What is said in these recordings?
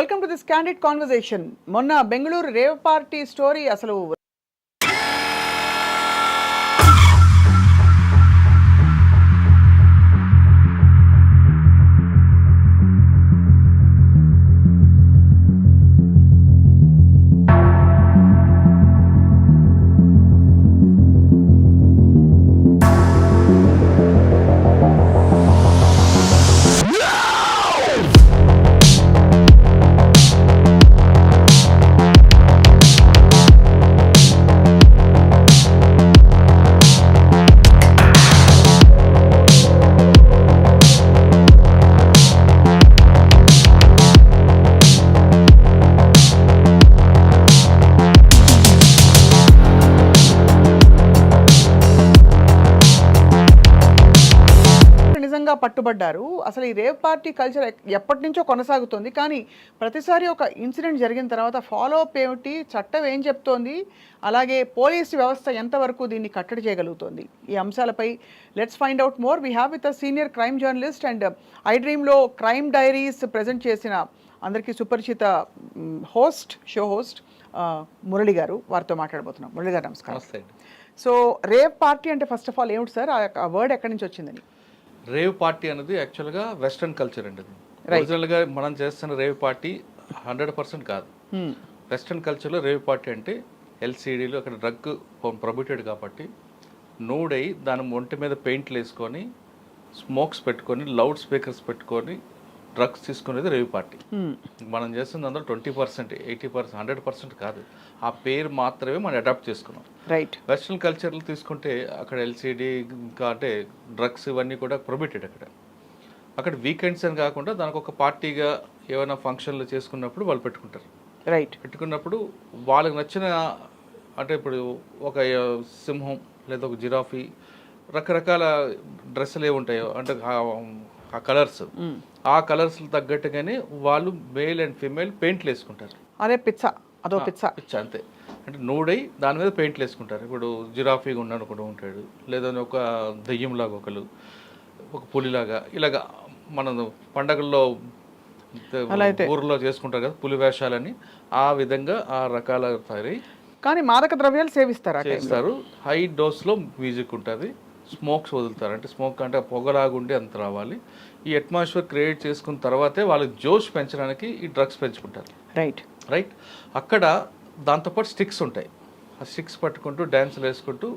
Welcome to this candid conversation. మొన్న Bengaluru rave party story అసలు నిజంగా పట్టుబడ్డారు. అసలు ఈ రేవ్ పార్టీ కల్చర్ ఎప్పటి నుంచో కొనసాగుతుంది. కానీ ప్రతిసారి ఒక ఇన్సిడెంట్ జరిగిన తర్వాత ఫాలో అప్ ఏమిటి, చట్టం ఏం చెప్తోంది, అలాగే పోలీసు వ్యవస్థ ఎంతవరకు దీన్ని కట్టడి చేయగలుగుతోంది, ఈ అంశాలపై let's find out more. We have with a senior crime journalist and I డ్రీమ్లో క్రైమ్ డైరీస్ ప్రజెంట్ చేసిన అందరికీ సుపరిచిత షో హోస్ట్ మురళి గారు. వారితో మాట్లాడబోతున్నాం. మురళి గారు నమస్కారం. సో రేవ్ పార్టీ అంటే ఫస్ట్ ఆఫ్ ఆల్ ఏమిటి సార్, ఆ వర్డ్ ఎక్కడి నుంచి వచ్చిందని? రేవ్ పార్టీ అనేది యాక్చువల్గా వెస్ట్రన్ కల్చర్ అండి. ఒరిజినల్గా మనం చేస్తున్న రేవ్ పార్టీ 100% కాదు. వెస్ట్రన్ కల్చర్లో రేవ్ పార్టీ అంటే ఎల్సీడీలు, అక్కడ డ్రగ్ ప్రొబిటెడ్ కాబట్టి నూడ్ అయ్యి దాని ఒంటి మీద పెయింట్లు వేసుకొని స్మోక్స్ పెట్టుకొని లౌడ్ స్పీకర్స్ పెట్టుకొని డ్రగ్స్ తీసుకునేది రేవ్ పార్టీ. మనం చేస్తుంది అందులో 20%, 80%, 100% కాదు. ఆ పేరు మాత్రమే మనం అడాప్ట్ చేసుకున్నాం. రైట్. వెస్ట్రన్ కల్చర్లు తీసుకుంటే అక్కడ ఎల్సీడీ ఇంకా అంటే డ్రగ్స్ ఇవన్నీ కూడా ప్రొబిటెడ్. అక్కడ వీకెండ్స్ అని కాకుండా దానికి ఒక పార్టీగా ఏమైనా ఫంక్షన్లు చేసుకున్నప్పుడు వాళ్ళు పెట్టుకుంటారు. రైట్. పెట్టుకున్నప్పుడు వాళ్ళకి నచ్చిన అంటే ఇప్పుడు ఒక సింహం లేదా ఒక జిరాఫీ రకరకాల డ్రెస్సులు ఏ ఉంటాయో అంటే ఆ కలర్స్, ఆ కలర్స్ తగ్గట్టుగానే వాళ్ళు మేల్ అండ్ ఫీమేల్ పెయింట్లు వేసుకుంటారు. అదే పిచ్చ, అదో పిచ్చ అంతే. అంటే నూడై దాని మీద పెయింట్లు వేసుకుంటారు. ఇప్పుడు జిరాఫీగా ఉన్నాడు ఒకడు ఉంటాడు, లేదా ఒక దెయ్యంలాగా ఒకరు, ఒక పులిలాగా, ఇలాగా మనం పండగల్లో ఊర్లో చేసుకుంటారు కదా పులి వేషాలని, ఆ విధంగా ఆ రకాల తయారై. కానీ మాదక ద్రవ్యాలు సేవిస్తారు. హై డోస్లో మ్యూజిక్ ఉంటుంది, స్మోక్స్ వదులుతారు. అంటే స్మోక్ అంటే పొగలాగుండి అంత రావాలి. ఈ అట్మాస్ఫియర్ క్రియేట్ చేసుకున్న తర్వాతే వాళ్ళకి జోష్ పెంచడానికి ఈ డ్రగ్స్ పెంచుకుంటారు. రైట్. అక్కడ దాంతోపాటు స్టిక్స్ ఉంటాయి. ఆ స్టిక్స్ పట్టుకుంటూ డ్యాన్సులు వేసుకుంటూ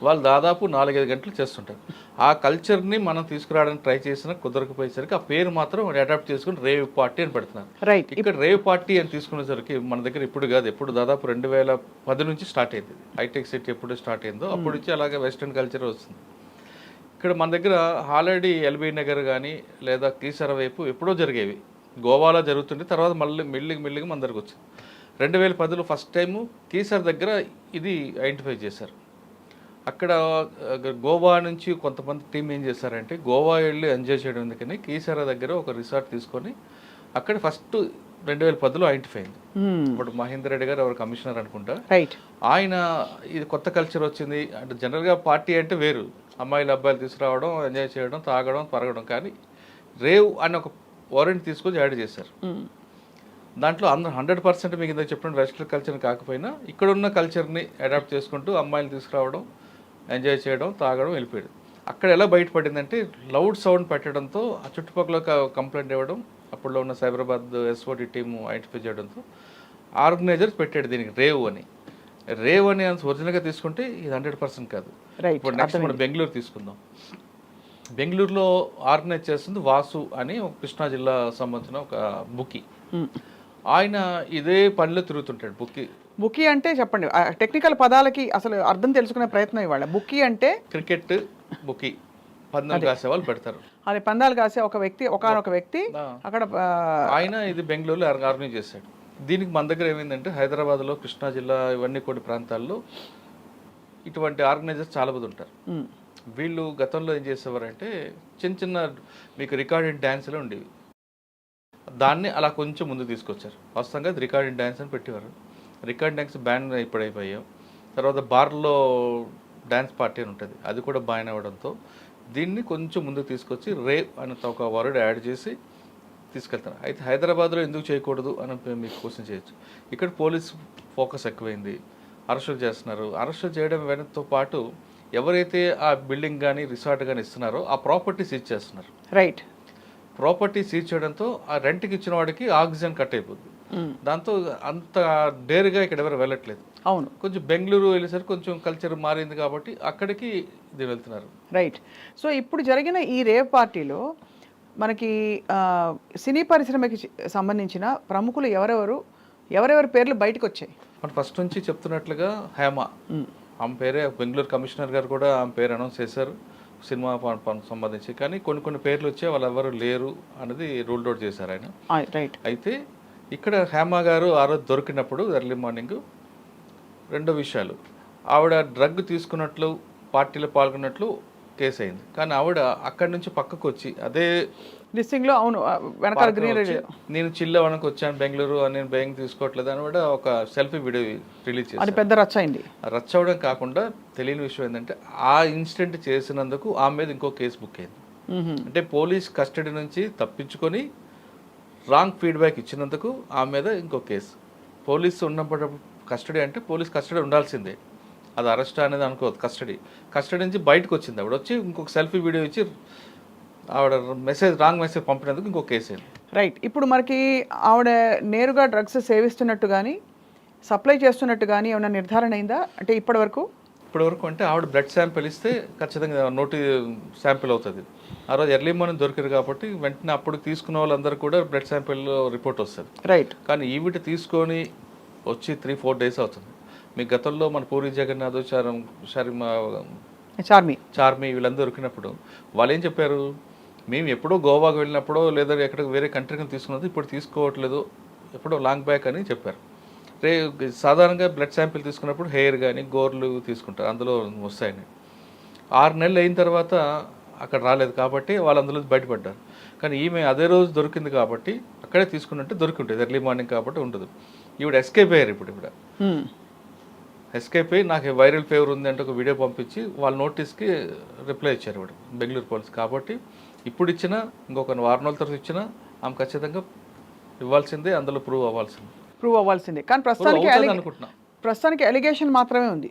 వాళ్ళు దాదాపు 4-5 గంటలు చేస్తుంటారు. ఆ కల్చర్ని మనం తీసుకురావడానికి ట్రై చేసినా కుదరకపోయేసరికి ఆ పేరు మాత్రం అడాప్ట్ చేసుకుని రేవ్ పార్టీ అని పెడుతున్నారు. రైట్. ఇక్కడ రేవ్ పార్టీ అని తీసుకునేసరికి మన దగ్గర ఇప్పుడు కాదు, ఎప్పుడు దాదాపు 2010 నుంచి స్టార్ట్ అయింది. హైటెక్ సిటీ ఎప్పుడు స్టార్ట్ అయిందో అప్పటి నుంచి అలాగే వెస్ట్రన్ కల్చర్ వస్తుంది. ఇక్కడ మన దగ్గర ఆల్రెడీ ఎల్బీ నగర్ కానీ లేదా కీసర వైపు ఎప్పుడో జరిగేవి, గోవాలో జరుగుతుండే. తర్వాత మెల్లిగా మన దగ్గరకు వచ్చింది. 2010లో ఫస్ట్ టైము కీసర్ దగ్గర ఇది ఐడెంటిఫై చేశారు. అక్కడ గోవా నుంచి కొంతమంది టీం ఏం చేశారంటే గోవా వెళ్ళి ఎంజాయ్ చేయడం ఎందుకని కీసర దగ్గర ఒక రిసార్ట్ తీసుకొని అక్కడ ఫస్ట్ 2010లో ఐడెంటిఫై అయింది. ఇప్పుడు మహేందర్ రెడ్డి గారు ఎవరు కమిషనర్ అనుకుంటా, ఆయన ఇది కొత్త కల్చర్ వచ్చింది అంటే జనరల్గా పార్టీ అంటే వేరు, అమ్మాయిలు అబ్బాయిలు తీసుకురావడం, ఎంజాయ్ చేయడం, తాగడం, పరగడం. కానీ రేవ్ అని ఒక వారెంట్ తీసుకొని యాడ్ చేశారు. దాంట్లో అందరూ 100% మీకు ఇందాక చెప్పిన వెస్ట్రన్ కల్చర్ కాకపోయినా ఇక్కడ ఉన్న కల్చర్ని అడాప్ట్ చేసుకుంటూ అమ్మాయిలు తీసుకురావడం, ఎంజాయ్ చేయడం, తాగడం, వెళ్ళిపోయాడు. అక్కడ ఎలా బయటపడిందంటే లౌడ్ సౌండ్ పెట్టడంతో ఆ చుట్టుపక్కల కంప్లైంట్ ఇవ్వడం, అప్పుడులో ఉన్న సైబరాబాద్ ఎస్ఓటి టీము ఐడెంటిఫై చేయడంతో ఆర్గనైజర్స్ పెట్టాడు దీనికి రేవ్ అని. రేవ్ అని ఒరిజినల్గా తీసుకుంటే ఇది 100% కాదు. ఇప్పుడు నెక్స్ట్ మనం బెంగళూరు తీసుకుందాం. బెంగళూరులో ఆర్గనైజ్ చేస్తుంది వాసు అని ఒక కృష్ణా జిల్లా సంబంధించిన ఒక బుకీ. ఆయన ఇదే పనిలో తిరుగుతుంటాడు. బుకీ అంటే చెప్పండి, టెక్నికల్ పదాలకి అసలు అర్థం తెలుసుకునే ప్రయత్నం ఇవాళ. బుకీ అంటే క్రికెట్ బుకీ, పందాలు కాసే వాళ్ళు పెడతారు. అది పందాలు కాసే ఒక వ్యక్తి, ఒకనొక వ్యక్తి అక్కడ ఆయన ఇది బెంగళూరులో ఆర్గనైజ్ చేశాడు. దీనికి మన దగ్గర ఏమైందంటే హైదరాబాద్లో, కృష్ణా జిల్లా ఇవన్నీ కొన్ని ప్రాంతాల్లో ఇటువంటి ఆర్గనైజర్స్ చాలా మంది ఉంటారు. వీళ్ళు గతంలో ఏం చేసేవారంటే చిన్న మీకు రికార్డెడ్ డ్యాన్స్లో ఉండేవి, దాన్ని అలా కొంచెం ముందు తీసుకొచ్చారు. వాస్తవంగా రికార్డెడ్ డ్యాన్స్ అని పెట్టేవారు. రికార్డ్ డ్యాన్స్ బ్యాన్ ఇప్పుడు అయిపోయాం. తర్వాత బార్లో డ్యాన్స్ పార్టీ అని ఉంటుంది, అది కూడా బ్యాన్ అవ్వడంతో దీన్ని కొంచెం ముందుకు తీసుకొచ్చి రేవ్ అనే ఒక వర్డ్ యాడ్ చేసి తీసుకెళ్తారు. అయితే హైదరాబాద్లో ఎందుకు చేయకూడదు అని మీకు క్వశ్చన్ చేయొచ్చు. ఇక్కడ పోలీస్ ఫోకస్ ఎక్కువైంది, అరెస్టులు చేస్తున్నారు. అరెస్టులు చేయడం వెనకతో పాటు ఎవరైతే ఆ బిల్డింగ్ కానీ రిసార్ట్ కానీ ఇస్తున్నారో ఆ ప్రాపర్టీ సీజ్ చేస్తున్నారు. రైట్. ప్రాపర్టీ సీజ్ చేయడంతో ఆ రెంట్కి ఇచ్చిన వాడికి ఆక్సిజన్ కట్ అయిపోద్ది. దాంతో అంత డేరుగా ఇక్కడ ఎవరు వెళ్ళట్లేదు. అవును, కొంచెం బెంగళూరు వెళ్ళేసరికి కొంచెం కల్చర్ మారింది కాబట్టి అక్కడికి ఇది వెళ్తున్నారు. రైట్. సో ఇప్పుడు జరిగిన ఈ రేవ్ పార్టీలో మనకి సినీ పరిశ్రమకి సంబంధించిన ప్రముఖులు ఎవరెవరి పేర్లు బయటకు వచ్చాయి? మనం ఫస్ట్ నుంచి చెప్తున్నట్లుగా హేమ, ఆమె పేరే బెంగళూరు కమిషనర్ గారు కూడా ఆమె పేరు అనౌన్స్ చేశారు సినిమా సంబంధించి. కానీ కొన్ని పేర్లు వచ్చే వాళ్ళు ఎవరు లేరు అనేది రూల్డ్ అవుట్ చేశారు ఆయన. రైట్. అయితే ఇక్కడ హేమ గారు ఆ రోజు దొరికినప్పుడు ఎర్లీ మార్నింగ్ రెండో విషయాలు, ఆవిడ డ్రగ్ తీసుకున్నట్లు పార్టీలో పాల్గొన్నట్లు కేసు అయింది. కానీ ఆవిడ అక్కడి నుంచి పక్కకు వచ్చి అదే లిస్టింగ్లో, అవును, వెనకాల గ్రీన్ నేను చిల్ అవ్వడానికి వచ్చాను బెంగళూరు, నేను బెంగ్ తీసుకోవట్లేదు అని కూడా ఒక సెల్ఫీ వీడియో రిలీజ్ చేశారు. అది పెద్ద రచ్చ అయింది. రచ్చ అవడం కాకుండా తెలియని విషయం ఏంటంటే ఆ ఇన్సిడెంట్ చేసినందుకు ఆమె మీద ఇంకో కేసు బుక్ అయింది. అంటే పోలీస్ కస్టడీ నుంచి తప్పించుకొని రాంగ్ ఫీడ్బ్యాక్ ఇచ్చినందుకు ఆమె మీద ఇంకో కేసు. పోలీసు ఉన్నప్పుడు కస్టడీ అంటే పోలీస్ కస్టడీ ఉండాల్సిందే, అది అరెస్ట్ అనేది అనుకోవద్దు. కస్టడీ నుంచి బయటకు వచ్చింది. ఆవిడ వచ్చి ఇంకొక సెల్ఫీ వీడియో ఇచ్చి ఆవిడ రాంగ్ మెసేజ్ పంపినందుకు ఇంకో కేసు అయింది. రైట్. ఇప్పుడు మనకి ఆవిడ నేరుగా డ్రగ్స్ సేవిస్తున్నట్టు కానీ సప్లై చేస్తున్నట్టు కానీ ఏమైనా నిర్ధారణ అయిందా? అంటే ఇప్పటివరకు అంటే ఆవిడ బ్లడ్ శాంపిల్ ఇస్తే ఖచ్చితంగా నోటి శాంపిల్ అవుతుంది. ఆ రోజు ఎర్లీ మార్నింగ్ దొరికారు కాబట్టి వెంటనే అప్పుడు తీసుకున్న వాళ్ళందరూ కూడా బ్లడ్ శాంపిల్ రిపోర్ట్ వస్తుంది. రైట్. కానీ ఈవిడ తీసుకొని వచ్చి 3-4 days అవుతుంది. మీ గతంలో మన పూరి జగన్నాథ్, చార్మి వీళ్ళందరూ దొరికినప్పుడు వాళ్ళు ఏం చెప్పారు, మేము ఎప్పుడో గోవాకు వెళ్ళినప్పుడో లేదా ఎక్కడ వేరే కంట్రీకి తీసుకున్నది ఇప్పుడు తీసుకోవట్లేదు, ఎప్పుడో లాంగ్ బ్యాక్ అని చెప్పారు. సాధారణంగా బ్లడ్ శాంపిల్ తీసుకున్నప్పుడు హెయిర్ కానీ గోర్లు తీసుకుంటారు, అందులో వస్తాయని. 6 నెలలు అయిన తర్వాత అక్కడ రాలేదు కాబట్టి వాళ్ళు అందులో బయటపడ్డారు. కానీ ఈమె అదే రోజు దొరికింది కాబట్టి అక్కడే తీసుకున్నట్టు దొరికి ఉంటుంది, ఎర్లీ మార్నింగ్ కాబట్టి ఉంటుంది. ఈవిడ ఎస్కేప్ అయ్యారు. ఇప్పుడు ఎస్కేప్ అయ్యి నాకు వైరల్ ఫీవర్ ఉంది అంటే ఒక వీడియో పంపించి వాళ్ళ నోటీస్కి రిప్లై ఇచ్చారు ఇప్పుడు బెంగళూరు పోలీస్. కాబట్టి ఇప్పుడు ఇచ్చినా ఇంకొక వారం రోజుల తర్వాత ఇచ్చినా ఆమె ఖచ్చితంగా ఇవ్వాల్సిందే, అందులో ప్రూవ్ అవ్వాల్సిందే. కానీ ప్రస్తుతానికి ఎలిగేషన్ మాత్రమే ఉంది.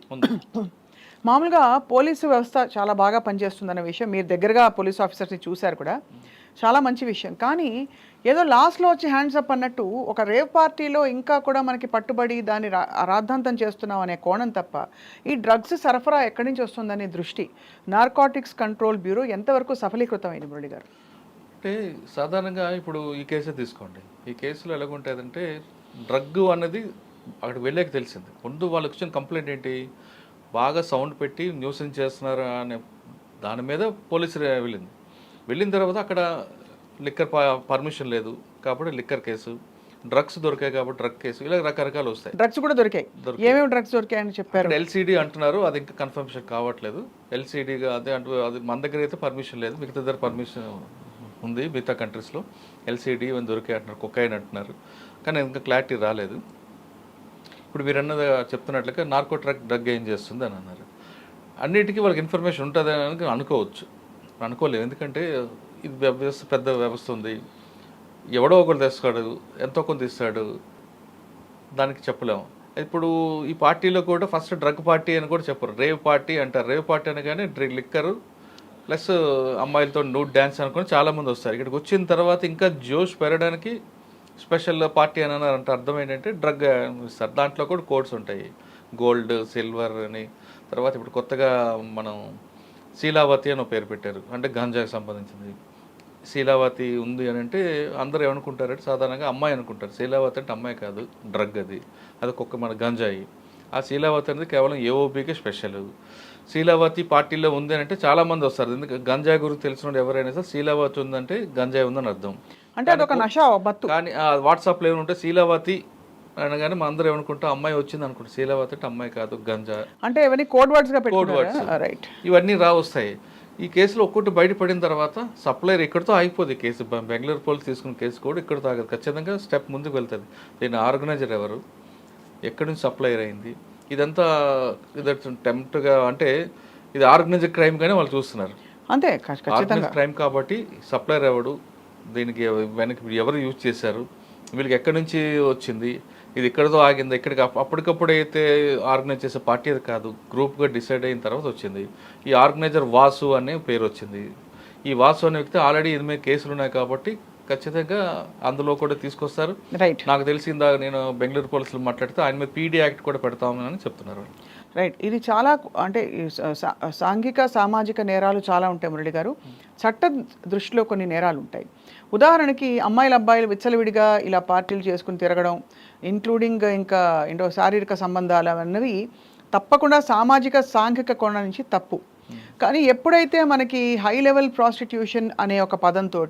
మామూలుగా పోలీసు వ్యవస్థ చాలా బాగా పనిచేస్తుందన్న విషయం మీరు దగ్గరగా పోలీస్ ఆఫీసర్స్ని చూశారు కూడా, చాలా మంచి విషయం. కానీ ఏదో లాస్ట్లో వచ్చి హ్యాండ్స్ అప్ అన్నట్టు ఒక రేవ్ పార్టీలో ఇంకా కూడా మనకి పట్టుబడి దాన్ని రాద్ధాంతం చేస్తున్నాం అనే కోణం తప్ప ఈ డ్రగ్స్ సరఫరా ఎక్కడి నుంచి వస్తుందనే దృష్టి నార్కోటిక్స్ కంట్రోల్ బ్యూరో ఎంతవరకు సఫలీకృతమైంది మురళి గారు? అంటే సాధారణంగా ఇప్పుడు ఈ కేసే తీసుకోండి. ఈ కేసులో ఎలాగుంటుందంటే డ్రగ్ అన్నది అక్కడికి వెళ్ళాక తెలిసింది. ముందు వాళ్ళకి వచ్చిన కంప్లైంట్ ఏంటి, బాగా సౌండ్ పెట్టి న్యూసెన్స్ చేస్తున్నారు అనే దాని మీద పోలీసు వెళ్ళిన తర్వాత అక్కడ లిక్కర్ పర్మిషన్ లేదు కాబట్టి లిక్కర్ కేసు, డ్రగ్స్ దొరికాయి కాబట్టి డ్రగ్ కేసు, ఇలా రకరకాలు వస్తాయి. డ్రగ్స్ కూడా దొరికాయి. ఏమేమి డ్రగ్స్ దొరికాయని చెప్పారు? ఎల్సీడీ అంటున్నారు, అది ఇంకా కన్ఫర్మేషన్ కావట్లేదు. ఎల్సీడీగా అదే అది మన దగ్గర అయితే పర్మిషన్ లేదు, మిగతా దగ్గర పర్మిషన్ ఉంది. మిగతా కంట్రీస్లో ఎల్సీడీ ఇవన్నీ దొరికాయి అంటున్నారు, కొకైన్ అంటున్నారు, కానీ ఇంకా క్లారిటీ రాలేదు. ఇప్పుడు మీరు అన్నది చెప్తున్నట్లుగా నార్కో డ్రగ్ ఏం చేస్తుంది అని అన్నారు. అన్నిటికీ వాళ్ళకి ఇన్ఫర్మేషన్ ఉంటుంది అని అనుకోవచ్చు, అనుకోలేము. ఎందుకంటే ఇది వ్యవస్థ, పెద్ద వ్యవస్థ ఉంది. ఎవడో ఒకరు తెస్తాడు, ఎంతో కొంత ఇస్తాడు, దానికి చెప్పలేము. ఇప్పుడు ఈ పార్టీలో కూడా ఫస్ట్ డ్రగ్ పార్టీ అని కూడా చెప్పరు, రేవ్ పార్టీ అంటారు. రేవ్ పార్టీ అనగానే లిక్కరు ప్లస్ అమ్మాయిలతో నూడ్ డ్యాన్స్ అనుకుని చాలామంది వస్తారు. ఇక్కడికి వచ్చిన తర్వాత ఇంకా జోష్ పెరగడానికి స్పెషల్ పార్టీ అని అన్నారంటే అర్థం ఏంటంటే డ్రగ్ ఇస్తారు. దాంట్లో కూడా కోడ్స్ ఉంటాయి, గోల్డ్, సిల్వర్ అని. తర్వాత ఇప్పుడు కొత్తగా మనం శీలావతి అని పేరు పెట్టారు, అంటే గంజాకి సంబంధించింది. శీలావతి ఉంది అని అంటే అందరూ ఏమనుకుంటారంటే సాధారణంగా అమ్మాయి అనుకుంటారు. శీలావతి అంటే అమ్మాయి కాదు, డ్రగ్ అది ఒక్కొక్క మన గంజాయి. ఆ శీలావతి అనేది కేవలం ఏఓబీకే స్పెషల్. శీలావతి పార్టీలో ఉంది అని అంటే చాలామంది వస్తారు. ఎందుకంటే గంజాయి గురించి తెలిసిన ఎవరైనా సరే శీలావతి ఉందంటే గంజాయి ఉందని అర్థం. అంటే అదొక నష బత్తు. కానీ వాట్సాప్లో ఏమంటే శీలావతి అనగానే మన అందరూ ఏమనుకుంటాం అమ్మాయి వచ్చింది అనుకుంటాం. శీలావతి అంటే అమ్మాయి కాదు, గంజా. అంటే ఇవన్నీ కోడ్ వర్డ్స్గా రైట్, ఇవన్నీ వస్తాయి. ఈ కేసులో ఒక్కటి బయటపడిన తర్వాత సప్లైర్ ఇక్కడితో ఆగిపోతుంది కేసు. బెంగళూరు పోలీసు తీసుకున్న కేసు కూడా ఇక్కడితో ఆగదు, ఖచ్చితంగా స్టెప్ ముందుకు వెళ్తుంది. దీని ఆర్గనైజర్ ఎవరు, ఎక్కడి నుంచి సప్లైర్ అయింది, ఇదంతా టెంప్ట్గా అంటే ఇది ఆర్గనైజర్ క్రైమ్ గానే వాళ్ళు చూస్తున్నారు. అంతే, ఆర్గనైజర్ క్రైమ్ కాబట్టి సప్లైర్ ఎవడు, దీనికి వెనక్కి ఎవరు యూజ్ చేశారు, వీళ్ళకి ఎక్కడి నుంచి వచ్చింది, ఇది ఎక్కడితో ఆగింది, ఇక్కడికి అప్పటికప్పుడు అయితే ఆర్గనైజ్ చేసే పార్టీ అది కాదు, గ్రూప్గా డిసైడ్ అయిన తర్వాత వచ్చింది. ఈ ఆర్గనైజర్ వాసు అనే పేరు వచ్చింది. ఈ వాసు అనే వ్యక్తి ఆల్రెడీ ఇది మీద కేసులు ఉన్నాయి కాబట్టి ఖచ్చితంగా అందులో కూడా తీసుకొస్తారు. రైట్. నాకు తెలిసిందా నేను బెంగళూరు పోలీసులు మాట్లాడితే ఆయన మీద పీడీ యాక్ట్ కూడా పెడతామని చెప్తున్నారు. రైట్. ఇది చాలా అంటే సాంఘిక సామాజిక నేరాలు చాలా ఉంటాయి మురళి గారు. చట్ట దృష్టిలో కొన్ని నేరాలు ఉంటాయి. ఉదాహరణకి అమ్మాయిలు అబ్బాయిలు విచ్చలవిడిగా ఇలా పార్టీలు చేసుకుని తిరగడం, ఇంక్లూడింగ్ ఇంకా ఏంటో శారీరక సంబంధాలు అన్నవి తప్పకుండా సామాజిక సాంఘిక కోణం నుంచి తప్పు. కానీ ఎప్పుడైతే మనకి హై లెవెల్ ప్రాస్టిట్యూషన్ అనే ఒక పదంతో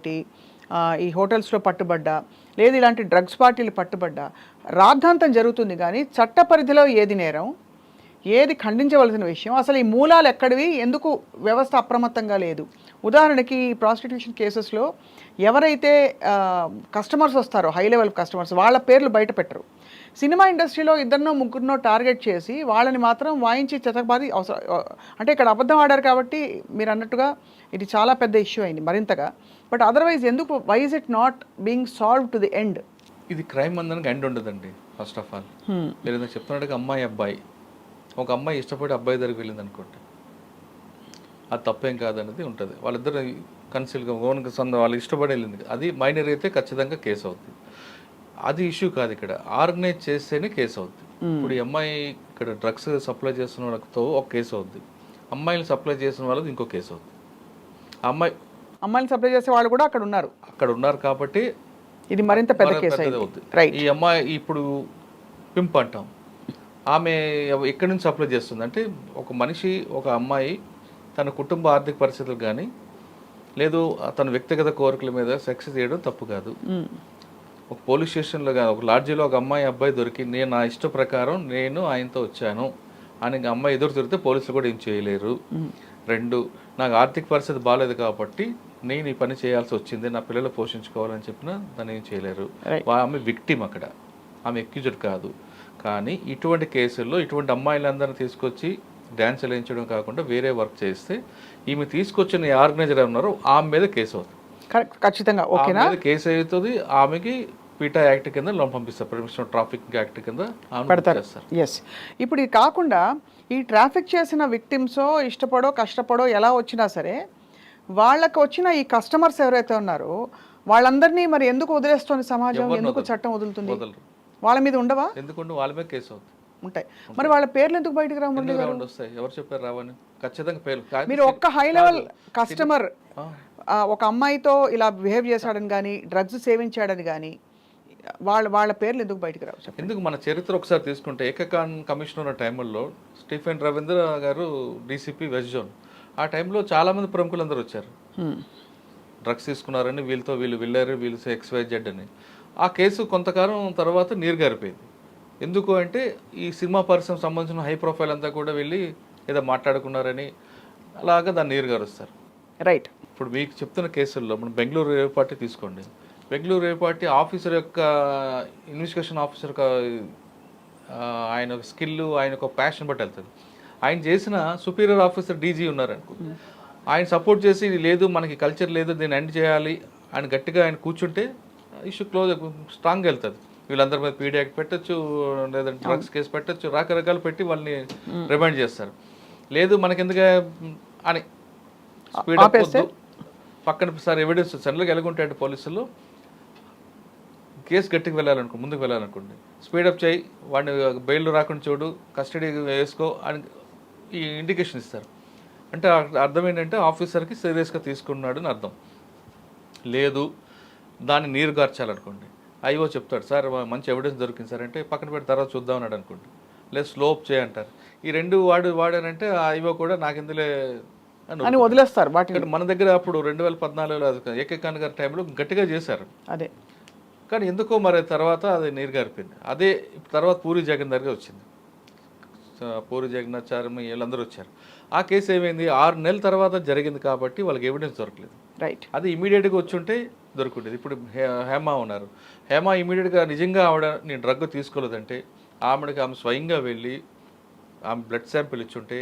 ఈ హోటల్స్లో పట్టుబడ్డా, లేదు ఇలాంటి డ్రగ్స్ పార్టీలు పట్టుబడ్డా రాద్ధాంతం జరుగుతుంది. కానీ చట్ట పరిధిలో ఏది నేరం, ఏది ఖండించవలసిన విషయం, అసలు ఈ మూలాలు ఎక్కడివి, ఎందుకు వ్యవస్థ అప్రమత్తంగా లేదు? ఉదాహరణకి ఈ ప్రాస్టిట్యూషన్ కేసెస్లో ఎవరైతే కస్టమర్స్ వస్తారో హై లెవెల్ కస్టమర్స్, వాళ్ళ పేర్లు బయట పెట్టరు. సినిమా ఇండస్ట్రీలో ఇద్దరినో ముగ్గురినో టార్గెట్ చేసి వాళ్ళని మాత్రం వాయించి చెతకబాది అవసరం. అంటే ఇక్కడ అబద్ధం ఆడారు కాబట్టి మీరు అన్నట్టుగా ఇది చాలా పెద్ద ఇష్యూ అయింది మరింతగా. బట్ అదర్వైజ్ ఎందుకు, why is it not being solve to the end? ఇది క్రైమ్ అందరికి ఎండ్ ఉండదండి. ఫస్ట్ ఆఫ్ ఆల్ మీరు ఏదైనా చెప్తున్నట్టుగా అమ్మాయి అబ్బాయి, ఒక అమ్మాయి ఇష్టపడి అబ్బాయి దగ్గరికి వెళ్ళింది అనుకోండి, అది తప్పేం కాదనేది ఉంటుంది. వాళ్ళిద్దరు కన్సిల్గా ఓన్గా వాళ్ళు ఇష్టపడి వెళ్ళింది, అది మైనర్ అయితే ఖచ్చితంగా కేసు అవుతుంది. అది ఇష్యూ కాదు, ఇక్కడ ఆర్గనైజ్ చేస్తేనే కేసు అవుతుంది. ఇప్పుడు ఈ అమ్మాయి ఇక్కడ డ్రగ్స్ సప్లై చేస్తున్న వాళ్ళతో ఒక కేసు అవుద్ది, అమ్మాయిని సప్లై చేసిన వాళ్ళకి ఇంకో కేసు అవుతుంది. అమ్మాయిని సప్లై చేసే వాళ్ళు కూడా అక్కడ ఉన్నారు కాబట్టి ఇది మరింత పెద్ద కేసు అవుతుంది. ఈ అమ్మాయి ఇప్పుడు పింప్ అంటాం, ఆమె ఎక్కడి నుంచి సప్లై చేస్తుంది అంటే, ఒక మనిషి ఒక అమ్మాయి తన కుటుంబ ఆర్థిక పరిస్థితులు కానీ లేదు తన వ్యక్తిగత కోరికల మీద సెక్స్ చేయడం తప్పు కాదు. ఒక పోలీస్ స్టేషన్లో కానీ ఒక లాడ్జీలో ఒక అమ్మాయి అబ్బాయి దొరికి నేను నా ఇష్ట ప్రకారం నేను ఆయనతో వచ్చాను అని అమ్మాయి ఎదురు తిరిగితే పోలీసులు కూడా ఏం చేయలేరు. 2, నాకు ఆర్థిక పరిస్థితి బాగాలేదు కాబట్టి నేను ఈ పని చేయాల్సి వచ్చింది, నా పిల్లలు పోషించుకోవాలని చెప్పినా దాన్ని ఏం చేయలేరు. ఆమె విక్టిమ్, అక్కడ ఆమె ఎక్యూజ్డ్ కాదు. కానీ ఇటువంటి కేసుల్లో ఇటువంటి అమ్మాయిలందరినీ తీసుకొచ్చి డ్యాన్స్ వేయించడం కాకుండా వేరే వర్క్ చేస్తే ఈమె తీసుకొచ్చిన ఆర్గనైజర్ ఉన్నారో ఆమె మీద కేసు అవుతుంది. ఖచ్చితంగా ఓకేనా, కేసు అవుతుంది. ఆమెకి పీటా యాక్ట్ కింద లోన్ పంపిస్తారు, పర్మిషన్ ట్రాఫిక్ యాక్ట్ కింద పెడతారు. ఎస్. ఇప్పుడు ఇది కాకుండా ఈ ట్రాఫిక్ చేసిన విక్టిమ్సో ఇష్టపడో కష్టపడో ఎలా వచ్చినా సరే వాళ్ళకి వచ్చిన ఈ కస్టమర్స్ ఎవరైతే ఉన్నారో వాళ్ళందరినీ మరి ఎందుకు వదిలేస్తుంది సమాజం, ఎందుకు చట్టం వదులుతుంది? వాళ్ళ మీద ఉండవా? ఎందుకంటే వాళ్ళ మీద కేసు అవుతుంది. ఉంటాయి. మరి వాళ్ళ పేర్లు ఎందుకు బయటకు రావండి? వస్తాయి, ఎవరు చెప్పారు రావని? ఖచ్చితంగా పేర్లు. మీరు ఒక్క హై లెవెల్ కస్టమర్ ఒక అమ్మాయితో ఇలా బిహేవ్ చేశాడని కానీ డ్రగ్స్ సేవించాడని కానీ వాళ్ళ పేర్లు ఎందుకు బయటకు రావు? ఎందుకు? మన చరిత్ర ఒకసారి తీసుకుంటే ఏకకాన్ కమిషనర్ ఉన్న టైంలో స్టీఫెన్ రవీంద్ర గారు డీసీపీ వెస్ట్ జోన్, ఆ టైంలో చాలామంది ప్రముఖులు అందరూ వచ్చారు, డ్రగ్స్ తీసుకున్నారని వీళ్ళు వెళ్ళారు, వీళ్ళు XYZ అని. ఆ కేసు కొంతకాలం తర్వాత నీరుగారిపోయింది. ఎందుకు అంటే ఈ సినిమా పరిశ్రమ సంబంధించిన హై ప్రొఫైల్ అంతా కూడా వెళ్ళి ఏదో మాట్లాడుకున్నారని అలాగా దాన్ని నీరుగారుస్తారు. రైట్. ఇప్పుడు మీకు చెప్తున్న కేసుల్లో మనం బెంగళూరు రేవ్ పార్టీ తీసుకోండి. బెంగళూరు రేవ్ పార్టీ ఆఫీసర్ యొక్క ఇన్వెస్టిగేషన్ ఆఫీసర్ ఆయన ఒక స్కిల్, ఆయన ఒక ప్యాషన్ బట్టి వెళ్తుంది. ఆయన చేసిన సుపీరియర్ ఆఫీసర్ డీజీ ఉన్నారనుకో, ఆయన సపోర్ట్ చేసి లేదు మనకి కల్చర్ లేదు దీన్ని ఎండ్ చేయాలి ఆయన గట్టిగా ఆయన కూర్చుంటే ఇష్యూ క్లోజ్ స్ట్రాంగ్గా వెళ్తుంది. వీళ్ళందరి మీద పీడీ యాక్ట్ పెట్టచ్చు, లేదంటే డ్రగ్స్ కేసు పెట్టచ్చు, రకరకాలు పెట్టి వాళ్ళని రిమైండ్ చేస్తారు. లేదు మనకెందుకు అని స్పీడప్ వద్దు, పక్కన సార్ ఎవిడెన్స్ సెంట్రల్కి ఎలాగుంటాయంటే పోలీసులు కేసు గట్టికి ముందుకు వెళ్ళాలనుకోండి, స్పీడప్ చేయి, వాడిని బెయిల్ రాకుండా చూడు, కస్టడీ వేసుకో అని ఈ ఇండికేషన్ ఇస్తారు. అంటే అర్థం ఏంటంటే ఆఫీసర్కి సీరియస్గా తీసుకున్నాడు అని అర్థం. లేదు దాన్ని నీరు గార్చాలనుకోండి, ఐఓ చెప్తాడు సార్ మంచి ఎవిడెన్స్ దొరికింది సార్ అంటే పక్కన పెట్టి తర్వాత చూద్దాం అన్నాడు అనుకోండి, లేదు స్లోప్ చేయంటారు. ఈ 2 వాడారంటే ఆ ఐఓ కూడా నాకు ఇందులో అని వదిలేస్తారు. మన దగ్గర అప్పుడు 2014లో ఏకకాన్ గారి టైంలో గట్టిగా చేశారు అదే, కానీ ఎందుకో మరి తర్వాత అది నీరుగారిపోయింది. అదే తర్వాత పూరి జగన్నాథ్ గారు వచ్చింది, పూరి జగన్నాథ్ చార్మి వీళ్ళందరూ వచ్చారు. ఆ కేసు ఏమైంది 6 నెలల తర్వాత జరిగింది కాబట్టి వాళ్ళకి ఎవిడెన్స్ దొరకలేదు. రైట్. అది ఇమీడియట్గా వచ్చుంటే దొరుకుండేది. ఇప్పుడు హేమ ఉన్నారు, హేమ ఇమీడియట్గా నిజంగా ఆవిడ నేను డ్రగ్ తీసుకోలేదంటే ఆమె స్వయంగా వెళ్ళి ఆమె బ్లడ్ శాంపిల్ ఇచ్చుంటే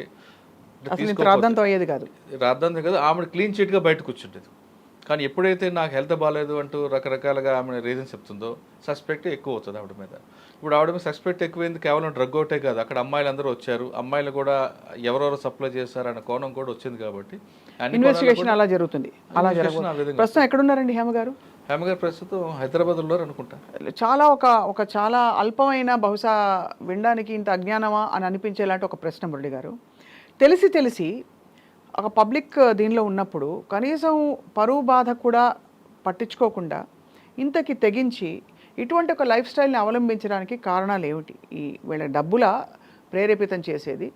రాద్దాంతం అయ్యేది కాదు. రాద్దాంతం కాదు, ఆమె క్లీన్ చిట్గా బయటకు కూర్చుంటేది. కానీ ఎప్పుడైతే నాకు హెల్త్ బాగాలేదు అంటూ రకరకాలుగా ఆమె రీజన్స్ చెప్తుందో సస్పెక్ట్ ఎక్కువ అవుతుంది ఆవిడ మీద. ఇప్పుడు ఆవిడ మీద సస్పెక్ట్ ఎక్కువైంది కేవలం డ్రగ్ ఒకటే కాదు, అక్కడ అమ్మాయిలు అందరూ వచ్చారు, అమ్మాయిలు కూడా ఎవరెవరు సప్లై చేశారన్న కోణం కూడా వచ్చింది కాబట్టి ఇన్వెస్టిగేషన్ అలా జరుగుతుంది. అలా జరుగుతుంది. ప్రస్తుతం ఎక్కడున్నారండి హేమ గారు? హేమ గారు ప్రస్తుతం హైదరాబాద్ ఉన్నారు అనుకుంటా. చాలా ఒక చాలా అల్పమైన, బహుశా వినడానికి ఇంత అజ్ఞానమా అని అనిపించేలాంటి ఒక ప్రశ్న మురళి గారు. తెలిసి ఒక పబ్లిక్ దీనిలో ఉన్నప్పుడు కనీసం పరువు బాధ కూడా పట్టించుకోకుండా ఇంతకి తెగించి ఇటువంటి ఒక లైఫ్ స్టైల్ని అవలంబించడానికి కారణాలు ఏమిటి? ఈ వీళ్ళ డబ్బుల ప్రేరేపితం చేసేది,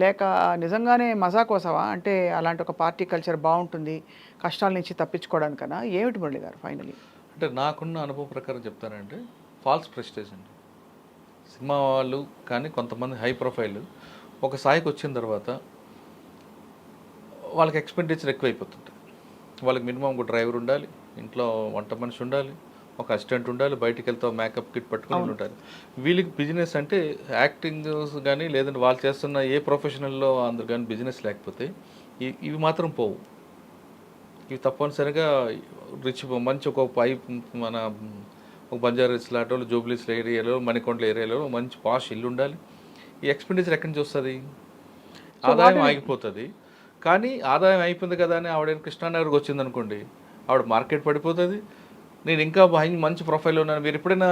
లేక నిజంగానే మజా కోసమా? అంటే అలాంటి ఒక పార్టీ కల్చర్ బాగుంటుంది కష్టాల నుంచి తప్పించుకోవడానికన్నా ఏమిటి మురళి గారు ఫైనలీ? అంటే నాకున్న అనుభవం ప్రకారం చెప్తానంటే ఫాల్స్ ప్రెస్టేజ్ అండి. సినిమా వాళ్ళు కానీ కొంతమంది హై ప్రొఫైల్ ఒక స్థాయికి వచ్చిన తర్వాత వాళ్ళకి ఎక్స్పెండిచర్ ఎక్కువైపోతుంటుంది. వాళ్ళకి మినిమం ఒక డ్రైవర్ ఉండాలి, ఇంట్లో వంట మనిషి ఉండాలి, ఒక అసిస్టెంట్ ఉండాలి, బయటికి వెళ్తా మేకప్ కిట్ పట్టుకుని ఉండాలి. వీళ్ళకి బిజినెస్ అంటే యాక్టింగ్ కానీ లేదంటే వాళ్ళు చేస్తున్న ఏ ప్రొఫెషనల్లో అందరు కానీ బిజినెస్ లేకపోతే ఇవి మాత్రం పోవు. ఇవి తప్పనిసరిగా రిచ్ మంచి ఒక మన ఒక బంజారాస్ లాంటి వాళ్ళు జూబ్లీస్ ఏరియాలో, మణికొండల ఏరియాలో మంచి పాష్ ఇల్లు ఉండాలి. ఈ ఎక్స్పెండిచర్ ఎక్కడి నుంచి వస్తుంది? ఆదాయం ఆగిపోతుంది. కానీ ఆదాయం అయిపోయింది కదా అని ఆవిడ కృష్ణానగర్కి వచ్చింది అనుకోండి, ఆవిడ మార్కెట్ పడిపోతుంది. నేను ఇంకా మంచి ప్రొఫైల్ ఉన్నాను. మీరు ఎప్పుడైనా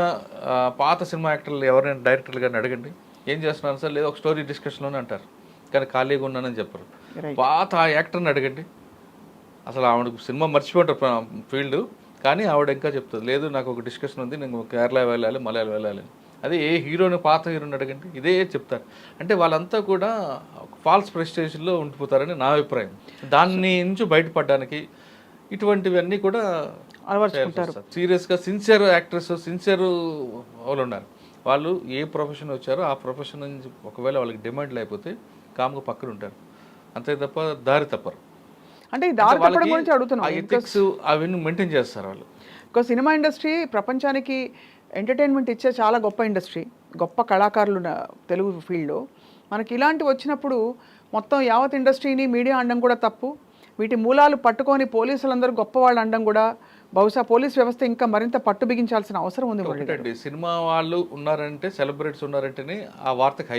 పాత సినిమా యాక్టర్లు ఎవరైనా డైరెక్టర్లు కానీ అడగండి, ఏం చేస్తున్నాను సార్, లేదా ఒక స్టోరీ డిస్కషన్లోనే అంటారు, కానీ ఖాళీగా ఉన్నానని చెప్పరు. పాత యాక్టర్ని అడగండి, అసలు ఆవిడ సినిమా మర్చిపోతారు ఫీల్డ్, కానీ ఆవిడ ఇంకా చెప్తుంది, లేదు నాకు ఒక డిస్కషన్ ఉంది, నేను కేరళ వెళ్ళాలి, మలయాళం వెళ్ళాలి. అదే ఏ హీరోని, పాత హీరోని అడగండి, ఇదే చెప్తారు. అంటే వాళ్ళంతా కూడా ఫాల్స్ ప్రెస్టేజ్లో ఉండిపోతారని నా అభిప్రాయం. దాన్ని నుంచి బయటపడడానికి ఇటువంటివన్నీ కూడా అలవర్చుకుంటారు. సీరియస్గా సిన్సియర్ యాక్టర్స్, సిన్సియర్ వాళ్ళు ఉన్నారు. వాళ్ళు ఏ ప్రొఫెషన్ వచ్చారో ఆ ప్రొఫెషన్ నుంచి ఒకవేళ వాళ్ళకి డిమాండ్ లేకపోతే కామ్గా పక్కన ఉంటారు, అంతే తప్ప దారి తప్పరు. అంటే ఈ దారి తప్పడం గురించి అడుగుతున్నాం. ఎథిక్స్ అవన్నీ మెయింటైన్ చేస్తారు వాళ్ళు. ఒక సినిమా ఇండస్ట్రీ ప్రపంచానికి ఎంటర్టైన్మెంట్ ఇచ్చే చాలా గొప్ప ఇండస్ట్రీ, గొప్ప కళాకారులు తెలుగు ఫీల్డ్లో. మనకి ఇలాంటివి వచ్చినప్పుడు మొత్తం యావత్ ఇండస్ట్రీని మీడియా అనడం కూడా తప్పు. వీటి మూలాలు పట్టుకొని పోలీసులందరూ గొప్పవాళ్ళు అనడం కూడా, బహుశా పోలీస్ వ్యవస్థ ఇంకా మరింత పట్టు బిగించాల్సిన అవసరం ఉంది. ఒకటండి, సినిమా వాళ్ళు ఉన్నారంటే, సెలబ్రిటీస్ ఉన్నారంటేనే ఆ వార్తకి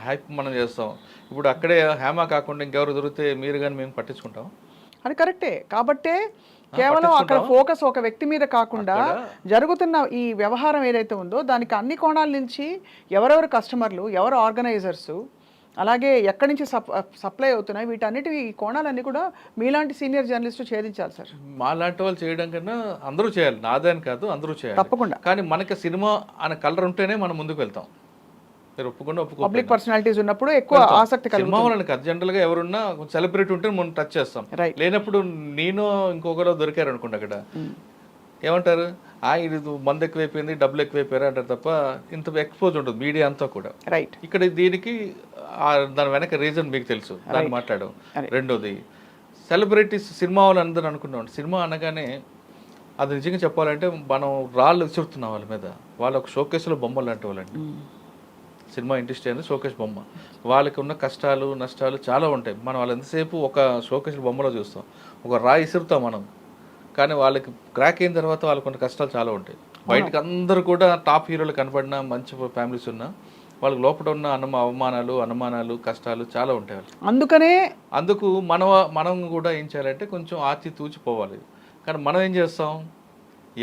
హైప్ మనం చేస్తాం. ఇప్పుడు అక్కడే హేమ కాకుండా ఇంకెవరు దొరికితే మీరు కానీ మేము పట్టించుకుంటాం. అది కరెక్టే. కాబట్టే కేవలం అక్కడ ఫోకస్ ఒక వ్యక్తి మీద కాకుండా జరుగుతున్న ఈ వ్యవహారం ఏదైతే ఉందో దానికి అన్ని కోణాల నుంచి ఎవరెవరు కస్టమర్లు, ఎవరు ఆర్గనైజర్సు, అలాగే ఎక్కడి నుంచి సప్లై అవుతున్నాయి, వీటన్నిటి ఈ కోణాలన్నీ కూడా మీలాంటి సీనియర్ జర్నలిస్టు ఛేదించాలి సార్. మాలాంటి వాళ్ళు చేయడం కన్నా అందరూ చేయాలి, నాదని కాదు, అందరూ చేయాలి తప్పకుండా. కానీ మనకి సినిమా అనే కలర్ ఉంటేనే మనం ముందుకు వెళ్తాం. పబ్లిక్ పర్సనాలిటీస్ ఉన్నప్పుడు ఎక్కువ ఆసక్తి సినిమా వాళ్ళకి జనరల్ గా ఎవరున్నా సెలబ్రిటీ ఉంటే మనం టచ్ చేస్తాం. లేనప్పుడు నేను ఇంకొకరు దొరికారు అనుకోండి, అక్కడ ఏమంటారు, ఇది మంది ఎక్కువైపోయింది, డబ్బులు ఎక్కువైపోయారు అంటారు తప్ప ఇంత ఎక్స్పోజ్ ఉంటుంది మీడియా అంతా కూడా. రైట్. ఇక్కడ దీనికి దాని వెనక రీజన్ మీకు తెలుసు, దాన్ని మాట్లాడడం. రెండోది, సెలబ్రిటీస్ సినిమా వాళ్ళు అందరూ అనుకున్నాం, సినిమా అనగానే అది నిజంగా చెప్పాలంటే మనం రాళ్ళు విసురుతున్నాం వాళ్ళ మీద. వాళ్ళ ఒక షోకేస్లో బొమ్మలు లాంటి వాళ్ళండి. సినిమా ఇండస్ట్రీ అనేది షోకేస్ బొమ్మ. వాళ్ళకి ఉన్న కష్టాలు నష్టాలు చాలా ఉంటాయి. మనం వాళ్ళు ఎంతసేపు ఒక షోకేస్ బొమ్మలో చూస్తాం, ఒక రాయి ఇసురుతాం మనం, కానీ వాళ్ళకి క్రాక్ అయిన తర్వాత వాళ్ళకు ఉన్న కష్టాలు చాలా ఉంటాయి. బయటకు అందరూ కూడా టాప్ హీరోలు కనపడిన మంచి ఫ్యామిలీస్ ఉన్నా వాళ్ళకి లోపల ఉన్న అనుమానాలు కష్టాలు చాలా ఉంటాయి వాళ్ళకి. అందుకు మనం కూడా ఏం చేయాలంటే కొంచెం ఆచి తూచిపోవాలి. కానీ మనం ఏం చేస్తాం,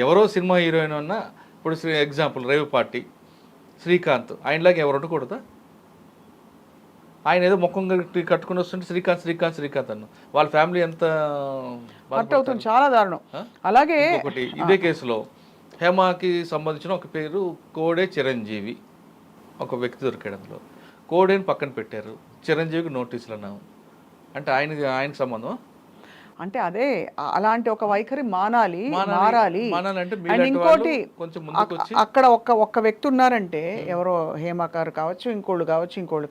ఎవరో సినిమా హీరోయిన్ ఉన్నా, ఇప్పుడు ఎగ్జాంపుల్ రేవ్ పార్టీ శ్రీకాంత్, ఆయనలాగా ఎవరు ఉండకూడదా? ఆయన ఏదో ముఖం కట్టుకుని వస్తుంటే శ్రీకాంత్ అన్న వాళ్ళ ఫ్యామిలీ ఎంత అవుతుంది, చాలా దారుణం. అలాగే ఒకటి ఇదే కేసులో హేమకి సంబంధించిన ఒక పేరు కోడే చిరంజీవి, ఒక వ్యక్తి దొరికాడు. అందులో కోడేని పక్కన పెట్టారు, చిరంజీవికి నోటీసులు అన్నాము. అంటే ఆయనకి సంబంధం అంటే అదే అలాంటి ఒక వైఖరి మారాలి. అండ్ ఇంకోటి, అక్కడ ఒక్క వ్యక్తి ఉన్నారంటే, ఎవరో హేమకారు కావచ్చు, ఇంకోళ్ళు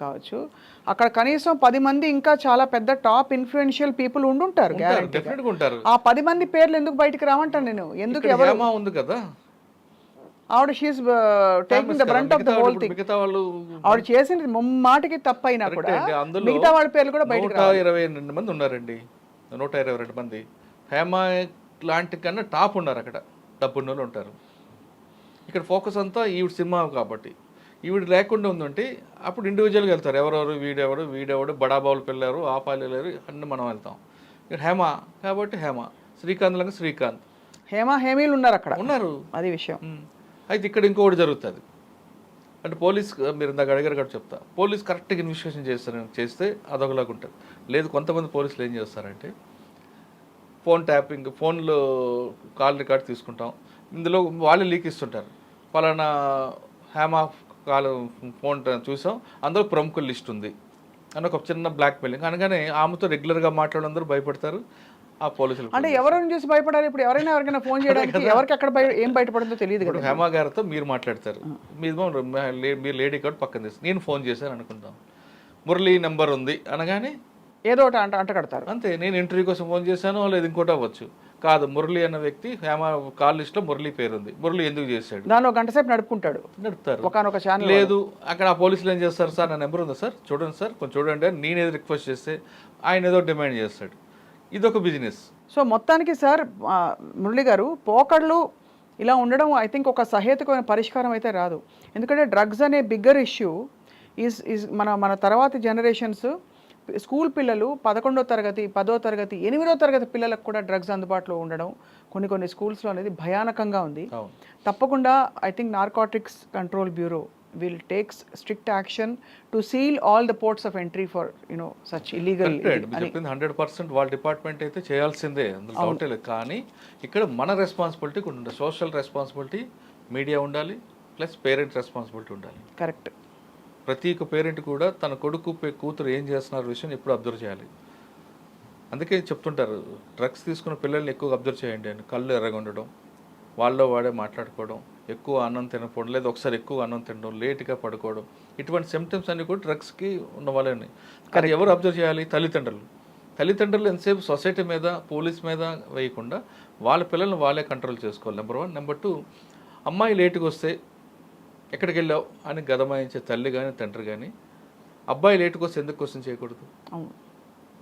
కావచ్చు, అక్కడ కనీసం 10 మంది ఇంకా చాలా పెద్ద టాప్ ఇన్ఫ్లుయెన్షియల్ పీపుల్ ఉండుంటారు. ఆ 10 మంది పేర్లు ఎందుకు బయటకు రావంటాను నేను. ఎందుకు ఎవరు ఉంది కదా, ఆవిడ she's taking the brunt of the whole thing. ఆవిడ చేసింది ముమ్మాటికి తప్పైనా కూడా మిగతా వాళ్ళ పేర్లు కూడా బయటకు 122 మంది ఉన్నారండి. 122 మంది. హేమ లాంటి కన్నా టాప్ ఉన్నారు అక్కడ, డబ్బున్న వాళ్ళు ఉంటారు. ఇక్కడ ఫోకస్ అంతా ఈవిడ సినిమా కాబట్టి, ఈవిడ లేకుండా ఉందంటే అప్పుడు ఇండివిజువల్గా వెళ్తారు. ఎవరెవరు, వీడెవడు బడాబాబులు పిల్లలు, ఆ పాలేరు అన్నీ మనం వెళ్తాం. ఇక్కడ హేమ కాబట్టి హేమ, శ్రీకాంత్ లాగా శ్రీకాంత్, హేమీలు ఉన్నారు అక్కడ, ఉన్నారు. అది విషయం. అయితే ఇక్కడ ఇంకొకటి జరుగుతుంది. అంటే పోలీస్, మీరు ఇందాక అడిగారు కూడా చెప్తా, పోలీస్ కరెక్ట్గా ఇన్వెస్టిగేషన్ చేస్తే అదొకలాగా ఉంటుంది. లేదు, కొంతమంది పోలీసులు ఏం చేస్తారంటే ఫోన్ ట్యాపింగ్, ఫోన్లో కాల్ రికార్డ్ తీసుకుంటాం, ఇందులో వాళ్ళు లీక్ ఇస్తుంటారు. పలానా హేమ కాల్ ఫోన్ చూసాం, అందులో ప్రముఖుల లిస్ట్ ఉంది అని ఒక చిన్న బ్లాక్ మెయిలింగ్ అనగానే ఆమెతో రెగ్యులర్గా మాట్లాడందరూ భయపడతారు ఆ పోలీసులు. అంటే ఎవరైనా చూసి భయపడాలి. ఇప్పుడు ఎవరైనా ఫోన్ చేయడానికి ఎవరికి అక్కడ ఏం బయటపడుతుందో తెలియదు కదా. హేమ గారితో మీరు మాట్లాడతారు, మీరు లేడీ కార్డు పక్కన తీస్తారు, నేను ఫోన్ చేశాను అనుకుంటాం, మురళీ నెంబర్ ఉంది అనగానే ఏదో ఒకటి అంట కడతారు అంతే. నేను ఇంటర్వ్యూ కోసం ఫోన్ చేశాను, లేదు ఇంకోటి అవ్వచ్చు. కాదు, మురళి అన్న వ్యక్తి హేమ కాల్ లిస్ట్లో మురళి పేరు ఉంది, మురళి ఎందుకు చేశాడు, దానిలో గంట సేపు నడుపుతారు ఒకనొక ఛానల్. లేదు, అక్కడ ఆ పోలీసులు ఏం చేస్తారు, సార్ నా నెంబర్ ఉందా సార్, చూడండి సార్ కొంచెం చూడండి అని నేను ఏదో రిక్వెస్ట్ చేస్తే ఆయన ఏదో డిమాండ్ చేస్తాడు. ఇదొక బిజినెస్. సో మొత్తానికి సార్ మురళి గారు, పోకళ్ళు ఇలా ఉండడం ఐ థింక్ ఒక సహేతుకమైన పరిష్కారం అయితే రాదు. ఎందుకంటే డ్రగ్స్ అనే బిగ్గర్ ఇష్యూ ఈజ్ మన తర్వాతి జనరేషన్స్, స్కూల్ పిల్లలు 11వ తరగతి 10వ తరగతి 8వ తరగతి పిల్లలకు కూడా డ్రగ్స్ అందుబాటులో ఉండడం కొన్ని స్కూల్స్లో అనేది భయానకంగా ఉంది. తప్పకుండా I think narcotics control bureau will take strict action to seal all the ports of entry for such illegal. 100% వాళ్ళ డిపార్ట్మెంట్ అయితే చేయాల్సిందే, అందులో డౌటే లేదు. కానీ ఇక్కడ మన రెస్పాన్సిబిలిటీ కూడా ఉండాలి, సోషల్ రెస్పాన్సిబిలిటీ, మీడియా ఉండాలి, ప్లస్ పేరెంట్ రెస్పాన్సిబిలిటీ ఉండాలి. కరెక్ట్. ప్రతి ఒక్క పేరెంట్ కూడా తన కొడుకు కూతురు ఏం చేస్తున్నారు విషయం ఎప్పుడు అబ్జర్వ్ చేయాలి. అందుకే చెప్తుంటారు, డ్రగ్స్ తీసుకున్న పిల్లల్ని ఎక్కువ అబ్జర్వ్ చేయండి అని. కళ్ళు ఎర్రగొండడం, వాళ్ళలో వాడే మాట్లాడుకోవడం, ఎక్కువ అన్నం తినకపోవడం, లేదా ఒకసారి ఎక్కువ అన్నం తినడం, లేట్గా పడుకోవడం, ఇటువంటి సిమ్టమ్స్ అన్నీ కూడా డ్రగ్స్కి ఉన్న వాళ్ళని. కానీ ఎవరు అబ్జర్వ్ చేయాలి? తల్లిదండ్రులు ఎంతసేపు సొసైటీ మీద, పోలీస్ మీద వేయకుండా వాళ్ళ పిల్లల్ని వాళ్ళే కంట్రోల్ చేసుకోవాలి. నెంబర్ 1. నెంబర్ 2, అమ్మాయి లేటుగా వస్తే ఎక్కడికి వెళ్ళావు అని గదమాయించే తల్లి కానీ తండ్రి కానీ, అబ్బాయి లేటుగా వస్తే ఎందుకు క్వశ్చన్ చేయకూడదు?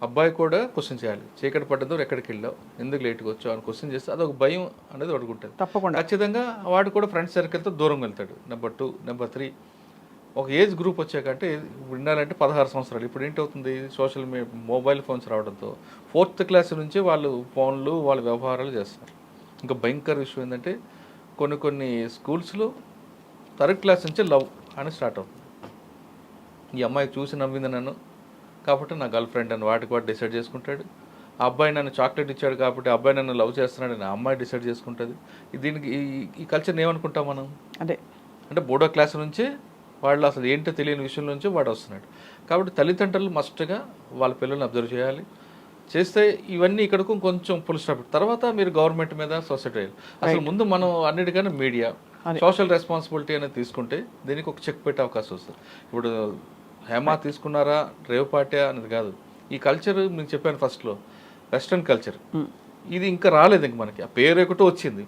అబ్బాయి కూడా క్వశ్చన్ చేయాలి. చీకటి పడ్డదో ఎక్కడికి వెళ్ళావు, ఎందుకు లేట్గా వచ్చావు అని క్వశ్చన్ చేస్తే అదొక భయం అనేది అడుగుంటుంది. తప్పకుండా ఖచ్చితంగా వాడు కూడా ఫ్రెండ్స్ సర్కిల్తో దూరంగా వెళ్తాడు. నెంబర్ 2. నెంబర్ 3, ఒక ఏజ్ గ్రూప్ వచ్చాకంటే ఉండాలంటే 16 సంవత్సరాలు. ఇప్పుడు ఏంటవుతుంది, సోషల్ మొబైల్ ఫోన్స్ రావడంతో 4th క్లాస్ నుంచి వాళ్ళు ఫోన్లు, వాళ్ళ వ్యవహారాలు చేస్తారు. ఇంకా భయంకర విషయం ఏంటంటే కొన్ని స్కూల్స్లో 3rd క్లాస్ నుంచి లవ్ అని స్టార్ట్ అవుతుంది. ఈ అమ్మాయి చూసి నవ్వింది నన్ను కాబట్టి నా గర్ల్ ఫ్రెండ్ అని వాటికి వాడు డిసైడ్ చేసుకుంటాడు. ఆ అబ్బాయి నన్ను చాక్లెట్ ఇచ్చాడు కాబట్టి అబ్బాయి నన్ను లవ్ చేస్తున్నాడని ఆ అమ్మాయి డిసైడ్ చేసుకుంటుంది. దీనికి ఈ కల్చర్ని ఏమనుకుంటాం మనం? అదే, అంటే 3వ క్లాస్ నుంచే వాళ్ళు అసలు ఏంటో తెలియని విషయం నుంచి వాడు వస్తున్నాడు. కాబట్టి తల్లిదండ్రులు మస్ట్గా వాళ్ళ పిల్లల్ని అబ్జర్వ్ చేయాలి. చేస్తే ఇవన్నీ ఇక్కడకు కొంచెం ఫుల్ స్టాప్. తర్వాత మీరు గవర్నమెంట్ మీద, సొసైటీ అసలు ముందు మనం అన్నిటికన్నా మీడియా సోషల్ రెస్పాన్సిబిలిటీ అనేది తీసుకుంటే దీనికి ఒక చెక్ పెట్టే అవకాశం వస్తుంది. ఇప్పుడు హేమ తీసుకున్నారా, రేవ్ పార్టీ అనేది కాదు. ఈ కల్చర్ నేను చెప్పాను ఫస్ట్లో, వెస్ట్రన్ కల్చర్. ఇది ఇంకా రాలేదు, ఇంక మనకి ఆ పేరు ఒకటో వచ్చింది,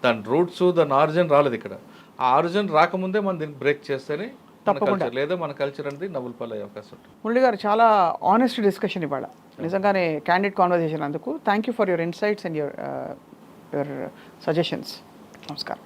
దాని రూట్స్, దాని ఆరిజిన్ రాలేదు. ఇక్కడ ఆ ఆరిజిన్ రాకముందే మనం దీన్ని బ్రేక్ చేస్తేనే తప్పకుండా, లేదా మన కల్చర్ అనేది నవ్వుల పాలు అయ్యే అవకాశం ఉంటుంది. మురళి గారు, చాలా ఆనెస్ట్ డిస్కషన్ ఇవాళ, నిజంగానే క్యాండిడ్ కాన్వర్సేషన్. అందుకు thank you for your insights and your suggestions. నమస్కారం.